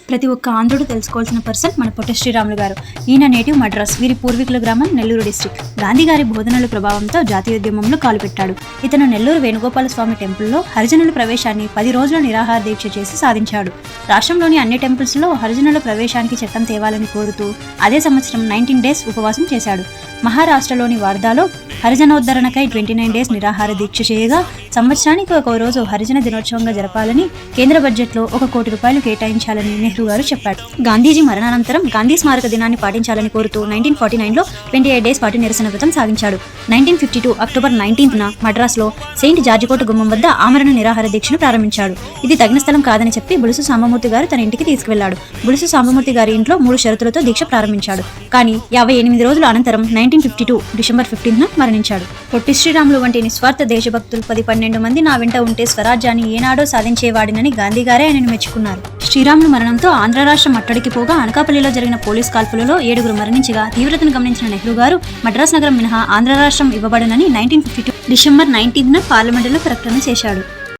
ప్రతి ఒక్క ఆంధ్రుడు తెలుసుకోవాల్సిన పర్సన్ మన పొట్టి శ్రీరాములు గారు. ఈయన నేటివ్ మద్రాస్, వీరి పూర్వీకుల గ్రామం నెల్లూరు డిస్ట్రిక్ట్. గాంధీ గారి బోధనల ప్రభావంతో జాతీయోద్యమంలో కాలుపెట్టాడు. ఇతను నెల్లూరు వేణుగోపాల స్వామి టెంపుల్లో హరిజనుల ప్రవేశాన్ని 10 రోజుల నిరాహార దీక్ష చేసి సాధించాడు. రాష్ట్రంలోని అన్ని టెంపుల్స్ లో హరిజనుల ప్రవేశానికి చట్టం తేవాలని కోరుతూ అదే సంవత్సరం 19 డేస్ ఉపవాసం చేశాడు. మహారాష్ట్రలోని వార్దాలో హరిజనోద్ధరణకై 29 డేస్ నిరాహార దీక్ష చేయగా సంవత్సరానికి ఒక రోజు హరిజన దినోత్సవంగా జరపాలని కేంద్ర బడ్జెట్లో 1 కోటి రూపాయలు కేటాయించాలని నెహ్రూ గారు చెప్పాడు. గాంధీజీ మరణానంతరం గాంధీ స్మారక దినాన్ని పాటించాలని కోరుతూ 1949లో 28 డేస్ పాటు నిరసన వ్రతం సాగించాడు. 1952 అక్టోబర్ 19న మద్రాసులో సెయింట్ జార్జి కోట గుమ్మం వద్ద ఆమరణ నిరాహార దీక్షను ప్రారంభించాడు. ఇది తగిన స్థలం కాదని చెప్పి బులుసు సాంబమూర్తి గారు తన ఇంటికి తీసుకువెళ్లాడు. బులుసు సాంబమూర్తి గారి ఇంట్లో 3 షరతులతో దీక్ష ప్రారంభించాడు. కానీ 58 రోజుల అనంతరం 1952 డిసెంబర్ 15న మరణించాడు. పొట్టి శ్రీరాములు వంటి నిస్వార్థ దేశభక్తులు 10-12 మంది నా వెంట ఉంటే స్వరాజ్యాన్ని ఏనాడో సాధించేవాడినని గాంధీ గారే ఆయనను మెచ్చుకున్నారు. శ్రీరాములు మరణంతో ఆంధ్ర రాష్ట్రం మట్టడికి పోగా అనకాపల్లిలో జరిగిన పోలీస్ కాల్పులలో 7 మరణించగా తీవ్రతను గమనించిన నెహ్రూ గారు మద్రాస్ నగరం మినహా ఆంధ్ర రాష్ట్రం ఇవ్వబడనని 1952 డిసెంబర్ 19న పార్లమెంటులో ప్రకటన చేశాడు.